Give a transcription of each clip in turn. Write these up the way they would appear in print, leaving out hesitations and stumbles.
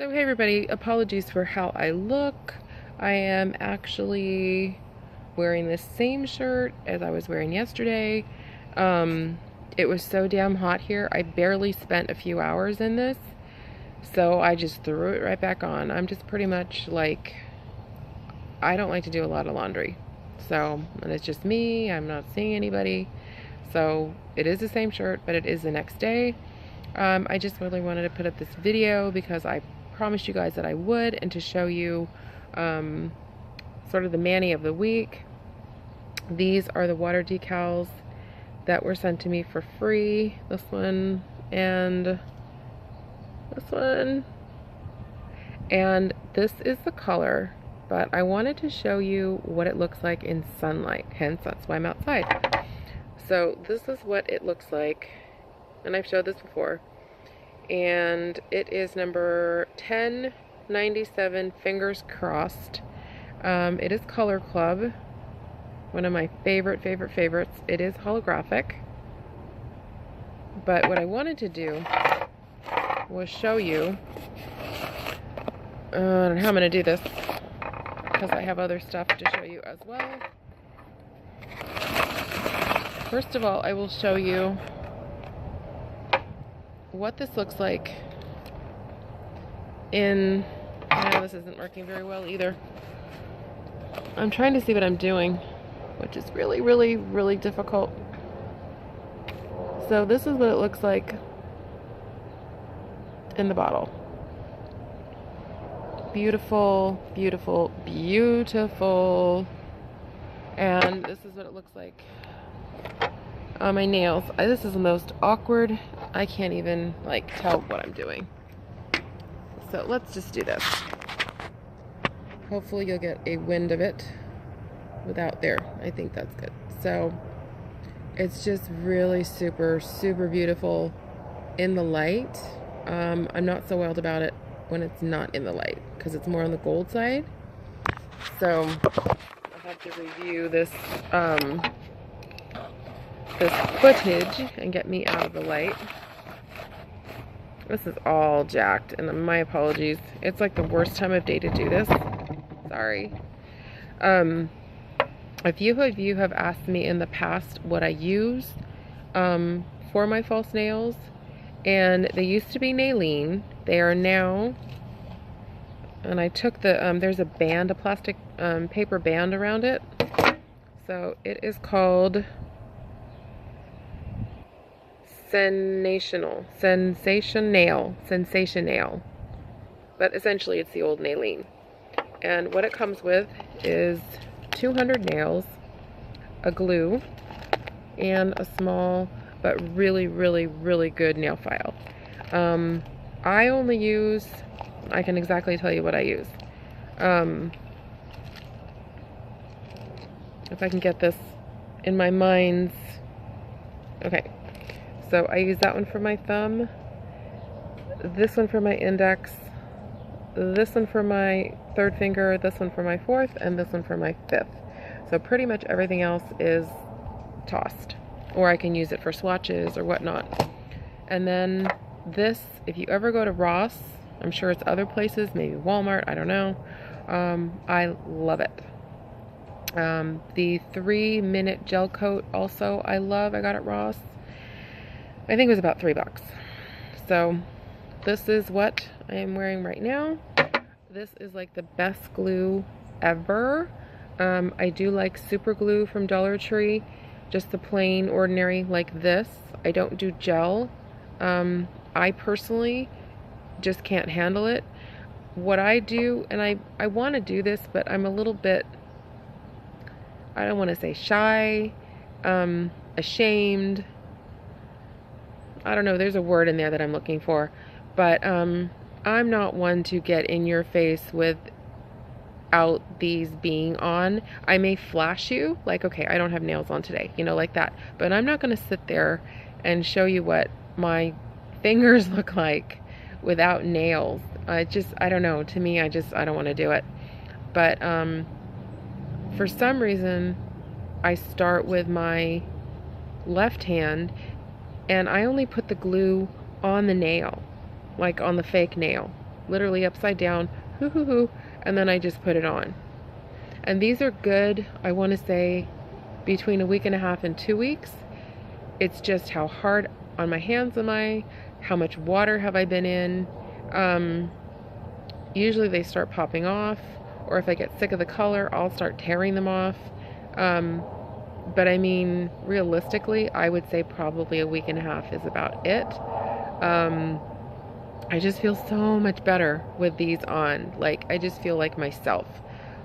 So hey everybody, apologies for how I look. I am actually wearing the same shirt as I was wearing yesterday. It was so damn hot here. I barely spent a few hours in this, so I just threw it right back on. I'm just pretty much like, I don't like to do a lot of laundry. So, and it's just me, I'm not seeing anybody. So it is the same shirt, but it is the next day. I just really wanted to put up this video because I promised you guys that I would, and to show you sort of the mani of the week. These are the water decals that were sent to me for free. This one and this one. And this is the color, but I wanted to show you what it looks like in sunlight, hence that's why I'm outside. So this is what it looks like, and I've showed this before, and it is number 1097, fingers crossed. It is Color Club, one of my favorites. It is holographic, but what I wanted to do was show you, I don't know how I'm going to do this because I have other stuff to show you as well. First of all, I will show you what this looks like in, I know this isn't working very well either. I'm trying to see what I'm doing, which is really difficult. So this is what it looks like in the bottle. Beautiful, beautiful, beautiful. And this is what it looks like on my nails. This is the most awkward. I can't even like tell what I'm doing. So let's just do this. Hopefully you'll get a wind of it without there. I think that's good. So it's just really super beautiful in the light. I'm not so wild about it when it's not in the light because it's more on the gold side. So I have to review this this footage and get me out of the light. This is all jacked, and my apologies. It's like the worst time of day to do this. Sorry. A few of you have asked me in the past what I use for my false nails, and they used to be Nailene. They are now, and I took the, there's a band, a plastic paper band around it. So it is called Sensational. But essentially it's the old Nailene. And what it comes with is 200 nails, a glue, and a small but really good nail file. I only use, I can exactly tell you what I use. If I can get this in my mind's, okay. So I use that one for my thumb, this one for my index, this one for my third finger, this one for my fourth, and this one for my fifth. So pretty much everything else is tossed, or I can use it for swatches or whatnot. And then this, if you ever go to Ross, I'm sure it's other places, maybe Walmart, I don't know. I love it. The 3-minute gel coat also I love. I got at Ross. I think it was about $3. So this is what I am wearing right now. This is like the best glue ever. I do like super glue from Dollar Tree, just the plain ordinary like this. I don't do gel. I personally just can't handle it. What I do, and I want to do this, but I'm a little bit, I don't want to say shy, ashamed. I don't know, there's a word in there that I'm looking for, but I'm not one to get in your face without these being on. I may flash you, like, okay, I don't have nails on today, you know, like that, but I'm not going to sit there and show you what my fingers look like without nails. I don't know, to me, I don't want to do it. But for some reason, I start with my left hand, and I only put the glue on the nail, like on the fake nail. literally upside down, hoo hoo hoo, and then I just put it on. And these are good, I want to say, between a week and a half and 2 weeks. It's just how hard on my hands am I, how much water have I been in. Usually they start popping off, or if I get sick of the color, I'll start tearing them off. But I mean, realistically, I would say probably a week and a half is about it. I just feel so much better with these on. Like, I just feel like myself.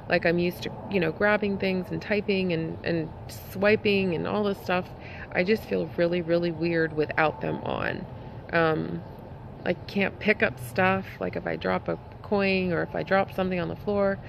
Like I'm used to, you know, grabbing things and typing and swiping and all this stuff. I just feel really, really weird without them on. I can't pick up stuff. Like if I drop a coin or if I drop something on the floor,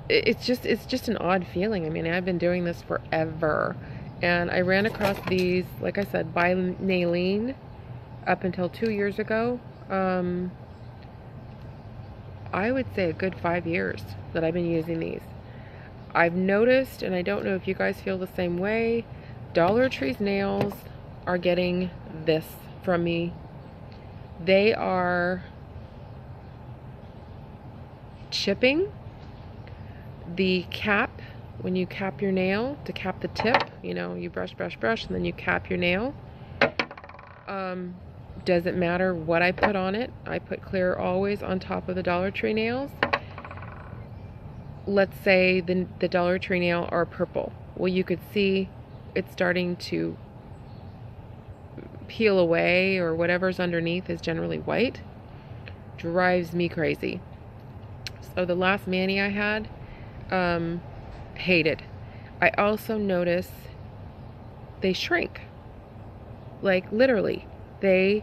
it's just an odd feeling. I mean, I've been doing this forever, and I ran across these, like I said, by Nalene up until 2 years ago. I would say a good 5 years that I've been using these. I've noticed, and I don't know if you guys feel the same way, Dollar Tree's nails are getting this from me. They are chipping. The cap, when you cap your nail, to cap the tip, you know, you brush, brush, brush, and then you cap your nail. Doesn't matter what I put on it. I put clear always on top of the Dollar Tree nails. Let's say the Dollar Tree nail are purple. Well, you could see it's starting to peel away, or whatever's underneath is generally white. Drives me crazy. So the last mani I had, hated. I also notice they shrink. Like literally, they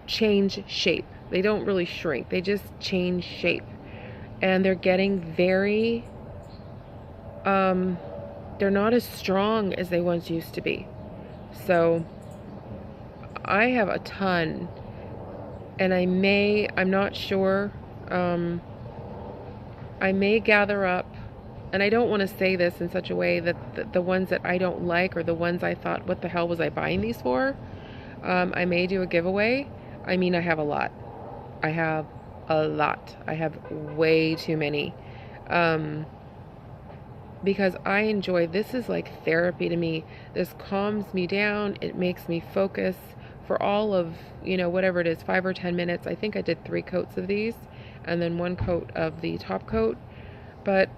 change shape. They don't really shrink. They just change shape. And they're getting very, they're not as strong as they once used to be. So I have a ton, and I'm not sure, I may gather up, and I don't want to say this in such a way that the ones that I don't like, or the ones I thought, what the hell was I buying these for? I may do a giveaway. I mean, I have a lot. I have a lot. I have way too many. Because I enjoy, this is like therapy to me. This calms me down. It makes me focus for all of, you know, whatever it is, 5 or 10 minutes. I think I did 3 coats of these, and then 1 coat of the top coat. But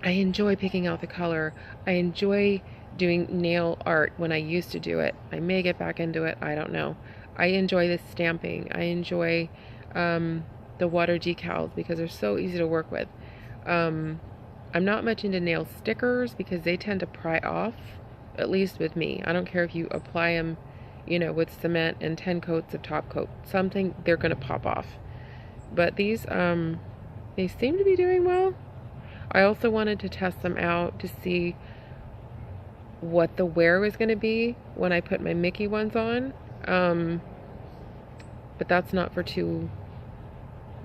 I enjoy picking out the color. I enjoy doing nail art when I used to do it. I may get back into it. I don't know. I enjoy the stamping. I enjoy the water decals because they're so easy to work with. I'm not much into nail stickers because they tend to pry off, at least with me. I don't care if you apply them, you know, with cement and 10 coats of top coat. Something, they're going to pop off. But these, they seem to be doing well. I also wanted to test them out to see what the wear was going to be when I put my Mickey ones on. But that's not for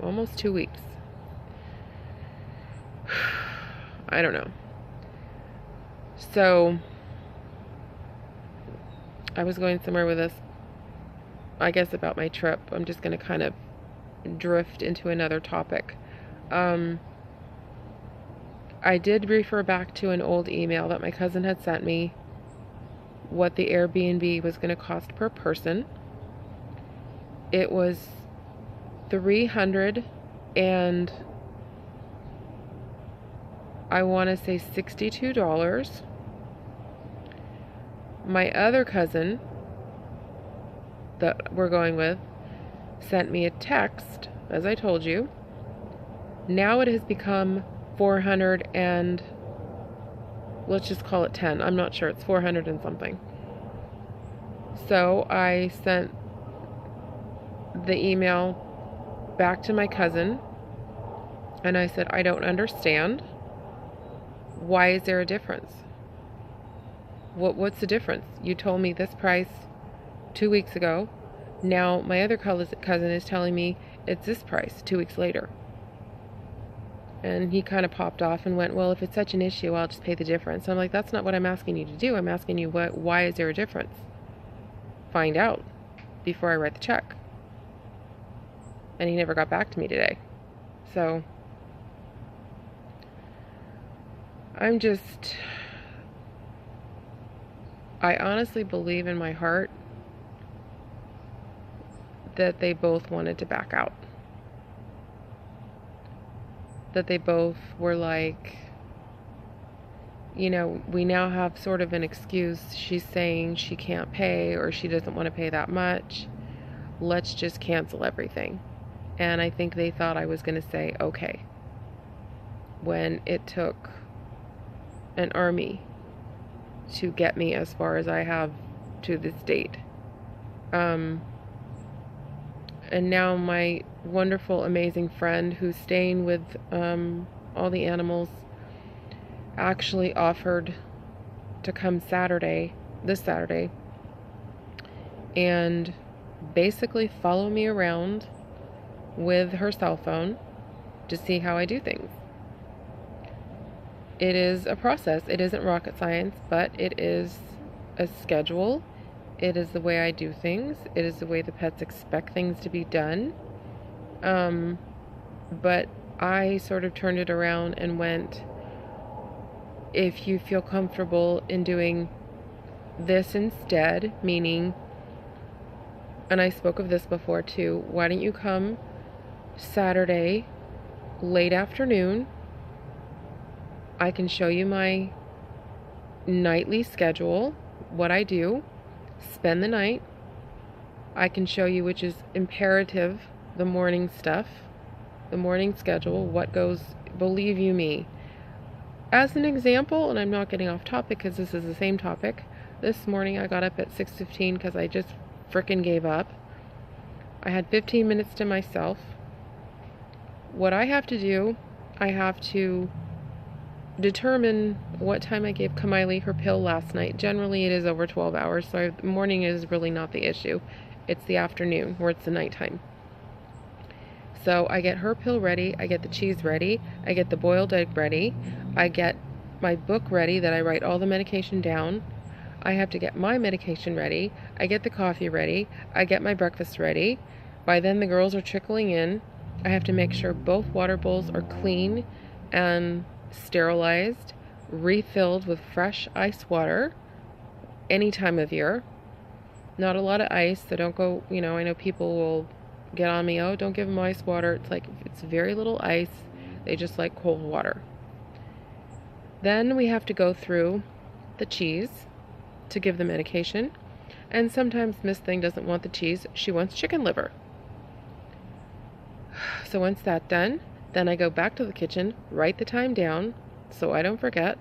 almost 2 weeks. I don't know. So I was going somewhere with this, I guess, about my trip. I'm just going to kind of drift into another topic. I did refer back to an old email that my cousin had sent me, what the Airbnb was going to cost per person. It was $300 and I want to say $62. My other cousin that we're going with sent me a text, as I told you. Now it has become 400 and let's just call it 10. I'm not sure. It's 400 and something. So I sent the email back to my cousin and I said, I don't understand. Why is there a difference? What's the difference? You told me this price 2 weeks ago. Now my other cousin is telling me it's this price 2 weeks later. And he kind of popped off and went, well, if it's such an issue, I'll just pay the difference. I'm like, that's not what I'm asking you to do. I'm asking you, why is there a difference? Find out. before I write the check. And he never got back to me today. So I honestly believe in my heart that they both wanted to back out. That they both were like, you know, we now have sort of an excuse. She's saying she can't pay, or she doesn't want to pay that much. Let's just cancel everything. And I think they thought I was going to say, okay, when it took an army to get me as far as I have to this date. And now my wonderful, amazing friend who's staying with all the animals actually offered to come this Saturday, and basically follow me around with her cell phone to see how I do things. It is a process. It isn't rocket science, but it is a schedule. It is the way I do things. It is the way the pets expect things to be done. But I sort of turned it around and went, if you feel comfortable in doing this instead, meaning, and I spoke of this before too, why don't you come Saturday, late afternoon? I can show you my nightly schedule, what I do, spend the night. I can show you, which is imperative, the morning stuff, the morning schedule, what goes, believe you me. As an example, and I'm not getting off topic because this is the same topic, this morning I got up at 6:15 because I just frickin' gave up. I had 15 minutes to myself. What I have to do, I have to determine what time I gave Kamiley her pill last night. Generally it is over 12 hours, so the morning is really not the issue. It's the afternoon where it's the nighttime. So I get her pill ready, I get the cheese ready, I get the boiled egg ready, I get my book ready that I write all the medication down, I have to get my medication ready, I get the coffee ready, I get my breakfast ready. By then the girls are trickling in. I have to make sure both water bowls are clean and sterilized, refilled with fresh ice water any time of year. Not a lot of ice, so don't go, I know people will get on me, oh, don't give them ice water. It's like, it's very little ice. They just like cold water. Then we have to go through the cheese to give the medication. And sometimes Miss Thing doesn't want the cheese. She wants chicken liver. So once that's done, then I go back to the kitchen, write the time down so I don't forget.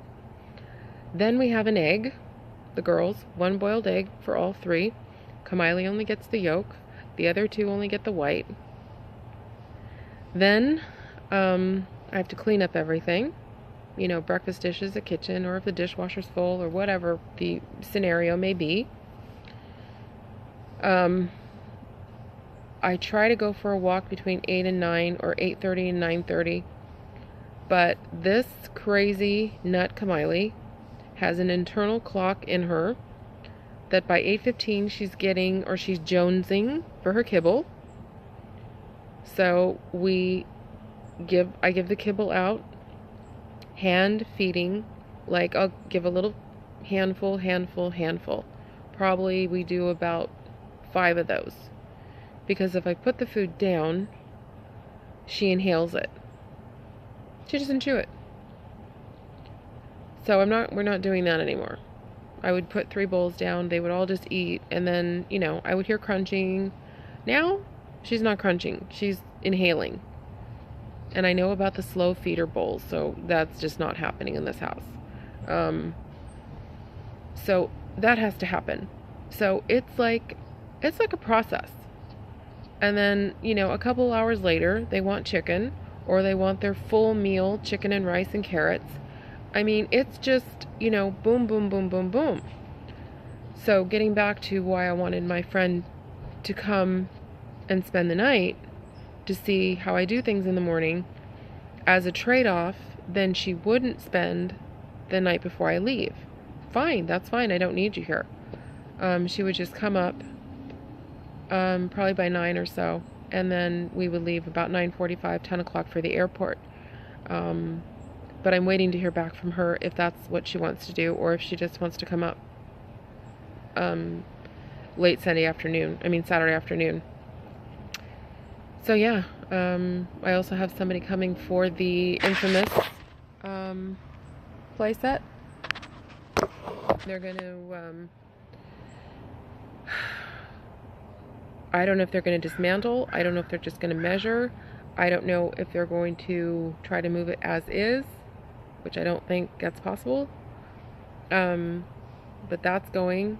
Then we have an egg. The girls, 1 boiled egg for all 3. Kamiley only gets the yolk. The other 2 only get the white. Then I have to clean up everything. Breakfast dishes, the kitchen, or if the dishwasher's full, or whatever the scenario may be. I try to go for a walk between 8 and 9, or 8:30 and 9:30. But this crazy nut Kamiley has an internal clock in her that by 8:15 she's jonesing for her kibble. So I give the kibble out, hand feeding, like I'll give a little handful. Probably we do about 5 of those. Because if I put the food down, she inhales it. She doesn't chew it. So we're not doing that anymore. I would put 3 bowls down, they would all just eat, and then, I would hear crunching. Now, she's not crunching, she's inhaling. And I know about the slow feeder bowls, so that's just not happening in this house. So that has to happen. So it's like a process. And then, a couple hours later, they want chicken, or they want their full meal, chicken and rice and carrots. I mean, it's just, boom, boom, boom, boom, boom. So getting back to why I wanted my friend to come and spend the night to see how I do things in the morning, as a trade-off, then she wouldn't spend the night before I leave. Fine, that's fine, I don't need you here. She would just come up probably by 9 or so. And then we would leave about 9:45, 10 o'clock for the airport. But I'm waiting to hear back from her if that's what she wants to do or if she just wants to come up late Saturday afternoon. So yeah, I also have somebody coming for the infamous playset. They're going to, I don't know if they're going to dismantle. I don't know if they're just going to measure. I don't know if they're going to try to move it as is, which I don't think that's possible. But that's going.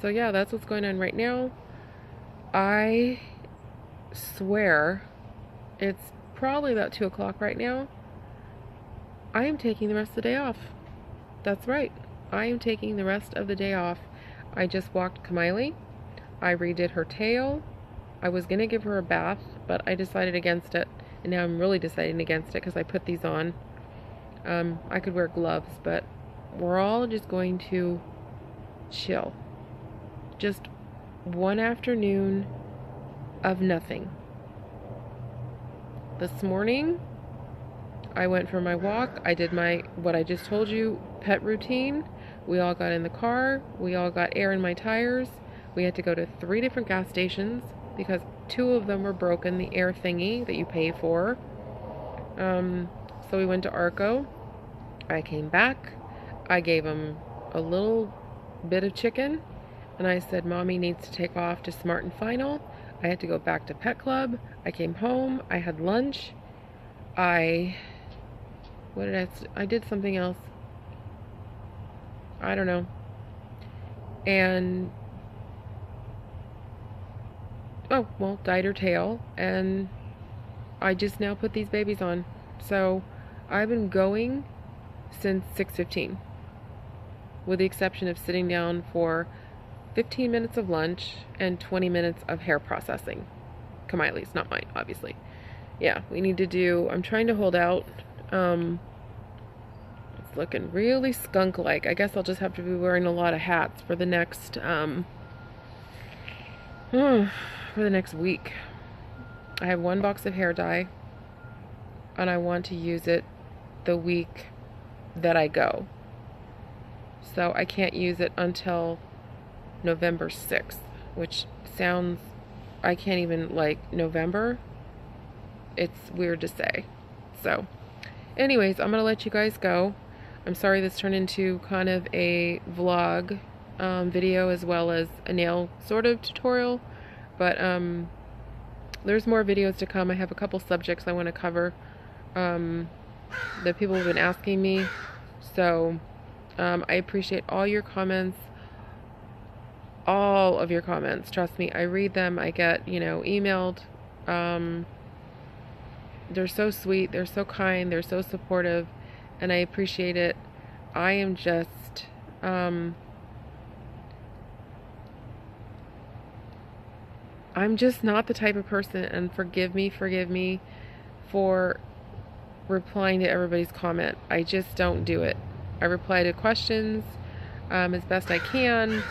So yeah, that's what's going on right now. I swear it's probably about 2 o'clock right now. I am taking the rest of the day off. That's right. I am taking the rest of the day off. I just walked Kamiley. I redid her tail. I was going to give her a bath, but I decided against it. And now I'm really deciding against it because I put these on. I could wear gloves, but we're all just going to chill. Just one afternoon of nothing. This morning, I went for my walk. I did what I just told you, pet routine. We all got in the car. We all got air in my tires. We had to go to 3 different gas stations because 2 of them were broken, the air thingy that you pay for. So we went to Arco. I came back. I gave him a little bit of chicken. And I said, Mommy needs to take off to Smart and Final. I had to go back to Pet Club. I came home. I had lunch. I did something else. I don't know. And, dyed her tail. And I just now put these babies on. So I've been going since 6:15. With the exception of sitting down for 15 minutes of lunch and 20 minutes of hair processing. Kamiley's, not mine, obviously. Yeah, I'm trying to hold out. It's looking really skunk-like. I guess I'll just have to be wearing a lot of hats for the next, week. I have 1 box of hair dye, and I want to use it the week that I go. So I can't use it until November 6th, which sounds, I can't even, November. It's weird to say. So, anyways, I'm going to let you guys go. I'm sorry this turned into kind of a vlog video as well as a nail sort of tutorial, but there's more videos to come. I have a couple subjects I want to cover that people have been asking me, so I appreciate all your comments. All of your comments, trust me, I read them. I get, emailed. They're so sweet, they're so kind, they're so supportive, and I appreciate it. I am just, I'm just not the type of person, and forgive me for replying to everybody's comment. I just don't do it. I reply to questions as best I can.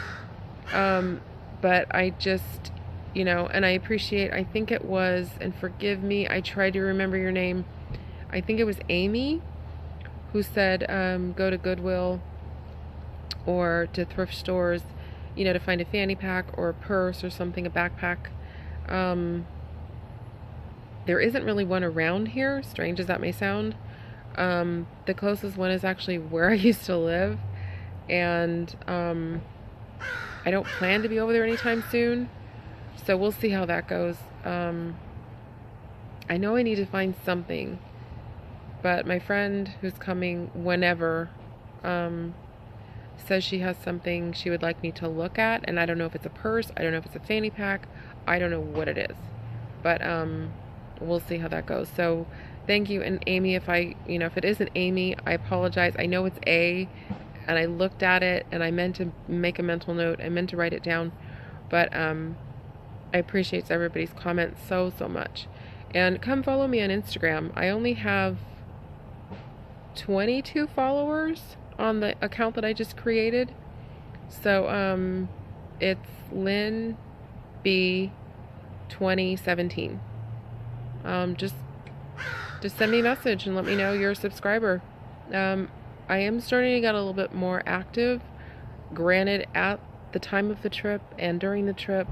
But I just, and I appreciate, I think it was, and forgive me, I tried to remember your name. I think it was Amy who said, go to Goodwill or to thrift stores, to find a fanny pack or a purse or something, a backpack. There isn't really one around here, strange as that may sound. The closest one is actually where I used to live, and, I don't plan to be over there anytime soon, so we'll see how that goes. I know I need to find something, but my friend who's coming whenever says she has something she would like me to look at, and I don't know if it's a purse, I don't know if it's a fanny pack, I don't know what it is, but we'll see how that goes. So thank you. And Amy, if it isn't Amy, I apologize. I know it's A, and I looked at it and I meant to make a mental note. I meant to write it down, but I appreciate everybody's comments so much. And come follow me on Instagram. I only have 22 followers on the account that I just created. So It's Lynn B 2017. Just send me a message and let me know you're a subscriber. I am starting to get a little bit more active, granted at the time of the trip and during the trip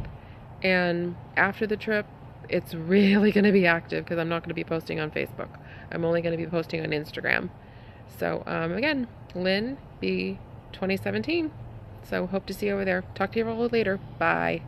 and after the trip. It's really going to be active because I'm not going to be posting on Facebook. I'm only going to be posting on Instagram. So again, Lynn B 2017. So hope to see you over there. Talk to you all later. Bye.